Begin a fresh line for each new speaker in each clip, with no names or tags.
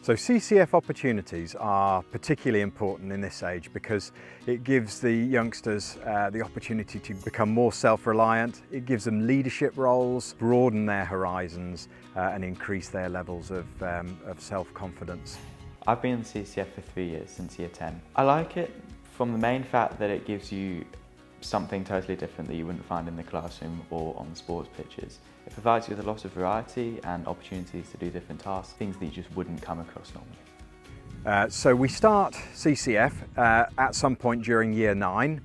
So CCF opportunities are particularly important in this age because it gives the youngsters the opportunity to become more self-reliant. It gives them leadership roles, broaden their horizons and increase their levels of self-confidence.
I've been in CCF for 3 years, since year 10. I like it from the main fact that it gives you something totally different that you wouldn't find in the classroom or on the sports pitches. It provides you with a lot of variety and opportunities to do different tasks, things that you just wouldn't come across normally.
So we start CCF at some point during year 9.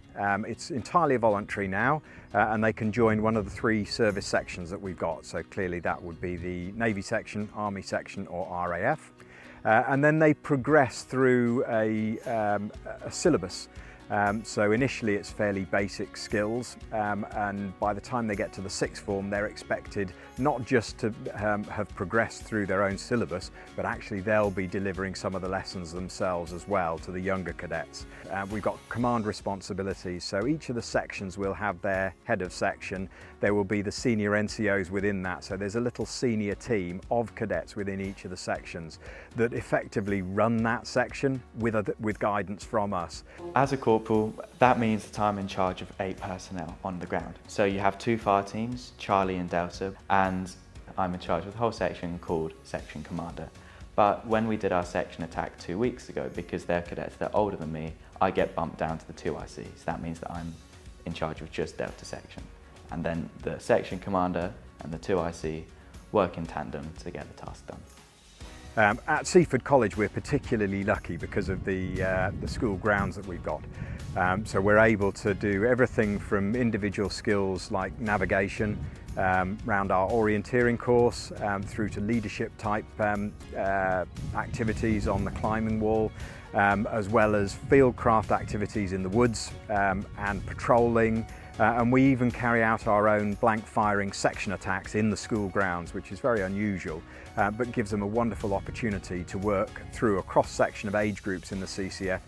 It's entirely voluntary now and they can join one of the 3 service sections that we've got. So clearly that would be the Navy section, Army section or RAF. And then they progress through a syllabus. So initially it's fairly basic skills and by the time they get to the 6th form they're expected not just to have progressed through their own syllabus, but actually they'll be delivering some of the lessons themselves as well to the younger cadets. We've got command responsibilities, so each of the sections will have their head of section. There will be the senior NCOs within that, so there's a little senior team of cadets within each of the sections that effectively run that section with guidance from us.
As a corporal, that means that I'm in charge of 8 personnel on the ground. So you have 2 fire teams, Charlie and Delta, and I'm in charge of the whole section called Section Commander. But when we did our section attack 2 weeks ago, because they're cadets that are older than me, I get bumped down to the 2ICs. That means that I'm in charge of just Delta section. And then the Section Commander and the 2IC work in tandem to get the task done.
At Seaford College we're particularly lucky because of the school grounds that we've got. So we're able to do everything from individual skills like navigation, around our orienteering course, through to leadership type activities on the climbing wall, as well as fieldcraft activities in the woods and patrolling. And we even carry out our own blank firing section attacks in the school grounds, which is very unusual, but gives them a wonderful opportunity to work through a cross-section of age groups in the CCF,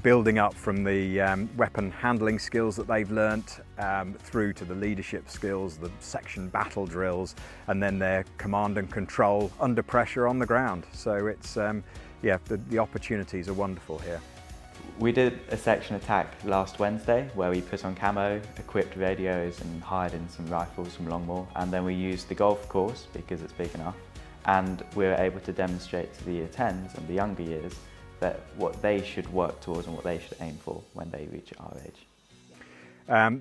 building up from the weapon handling skills that they've learnt through to the leadership skills, the section battle drills, and then their command and control under pressure on the ground. So it's, yeah, the opportunities are wonderful here.
We did a section attack last Wednesday where we put on camo, equipped radios and hired in some rifles from Longmoor, and then we used the golf course because it's big enough, and we were able to demonstrate to the year 10s and the younger years that what they should work towards and what they should aim for when they reach our age.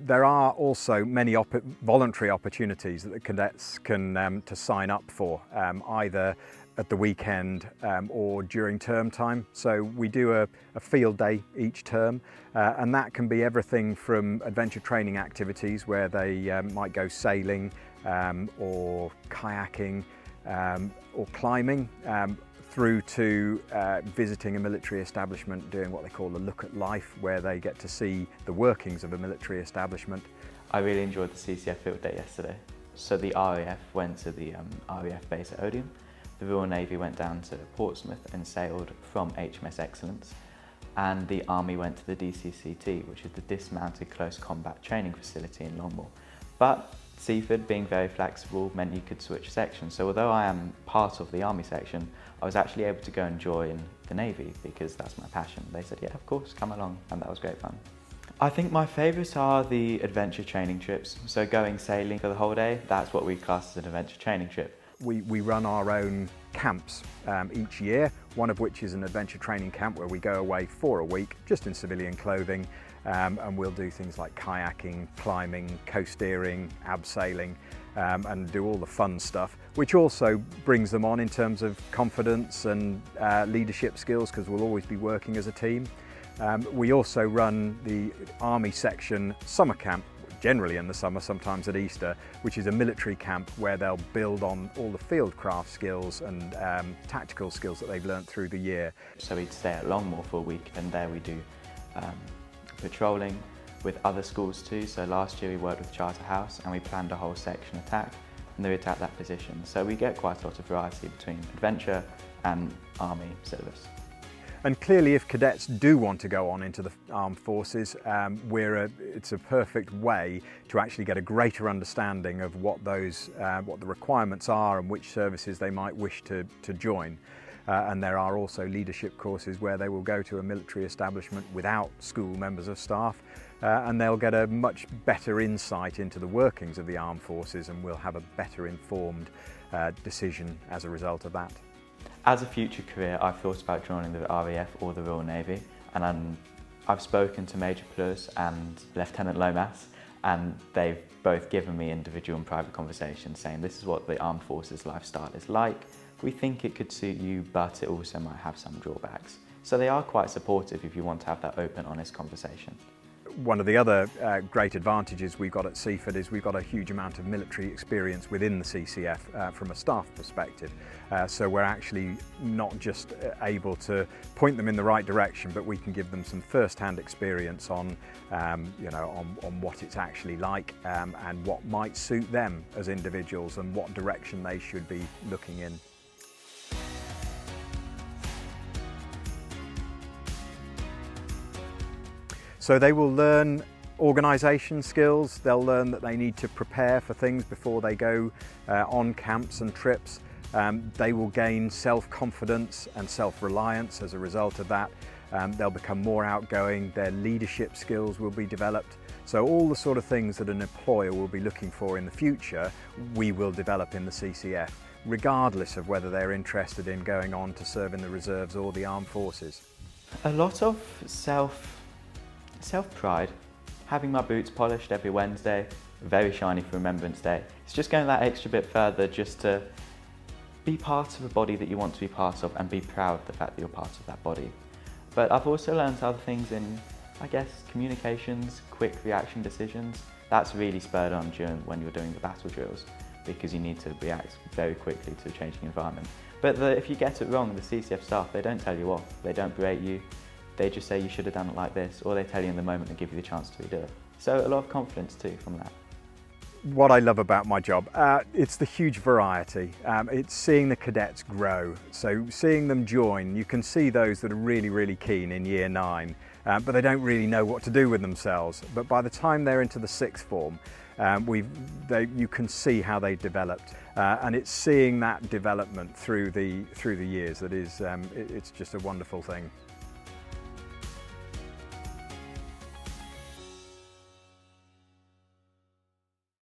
There are also many voluntary opportunities that the cadets can to sign up for, either at the weekend or during term time. So we do a field day each term, and that can be everything from adventure training activities where they might go sailing or kayaking or climbing, through to visiting a military establishment, doing what they call a look at life, where they get to see the workings of a military establishment.
I really enjoyed the CCF field day yesterday. So the RAF went to the RAF base at Odium. The Royal Navy went down to Portsmouth and sailed from HMS Excellence. And the Army went to the DCCT, which is the Dismounted Close Combat Training Facility in Longmoor. But Seaford, being very flexible, meant you could switch sections. So although I am part of the Army section, I was actually able to go and join the Navy because that's my passion. They said, yeah, of course, come along, and that was great fun. I think my favourites are the adventure training trips. So going sailing for the whole day, that's what we class as an adventure training trip.
We run our own camps each year, one of which is an adventure training camp where we go away for a week just in civilian clothing, and we'll do things like kayaking, climbing, coast-steering, abseiling, and do all the fun stuff, which also brings them on in terms of confidence and leadership skills, because we'll always be working as a team. We also run the Army section summer camp, generally in the summer, sometimes at Easter, which is a military camp where they'll build on all the fieldcraft skills and tactical skills that they've learnt through the year.
So we'd stay at Longmoor for a week, and there we do patrolling with other schools too. So last year we worked with Charterhouse and we planned a whole section attack, and then we attacked that position. So we get quite a lot of variety between adventure and Army syllabus.
And clearly, if cadets do want to go on into the armed forces, it's a perfect way to actually get a greater understanding of what the requirements are and which services they might wish to join. And there are also leadership courses where they will go to a military establishment without school members of staff, and they'll get a much better insight into the workings of the armed forces, and will have a better informed decision as a result of that.
As a future career, I've thought about joining the RAF or the Royal Navy, and I've spoken to Major Plus and Lieutenant Lomas, and they've both given me individual and private conversations saying this is what the armed forces lifestyle is like. We think it could suit you, but it also might have some drawbacks. So they are quite supportive if you want to have that open, honest conversation.
One of the other great advantages we've got at Seaford is we've got a huge amount of military experience within the CCF from a staff perspective. So we're actually not just able to point them in the right direction, but we can give them some first-hand experience on, on what it's actually like and what might suit them as individuals and what direction they should be looking in. So they will learn organisation skills, they'll learn that they need to prepare for things before they go on camps and trips. They will gain self-confidence and self-reliance as a result of that. They'll become more outgoing, their leadership skills will be developed. So all the sort of things that an employer will be looking for in the future, we will develop in the CCF, regardless of whether they're interested in going on to serve in the reserves or the armed forces.
A lot of self-pride, having my boots polished every Wednesday, very shiny for Remembrance Day. It's just going that extra bit further just to be part of a body that you want to be part of and be proud of the fact that you're part of that body. But I've also learned other things in, I guess, communications, quick reaction decisions. That's really spurred on when you're doing the battle drills, because you need to react very quickly to a changing environment. But if you get it wrong, the CCF staff, they don't tell you off, they don't berate you. They just say you should have done it like this, or they tell you in the moment and give you the chance to redo it. So a lot of confidence too from that.
What I love about my job, it's the huge variety. It's seeing the cadets grow. So seeing them join, you can see those that are really, really keen in year 9, but they don't really know what to do with themselves. But by the time they're into the 6th form, you can see how they developed, and it's seeing that development through the years that is, it's just a wonderful thing.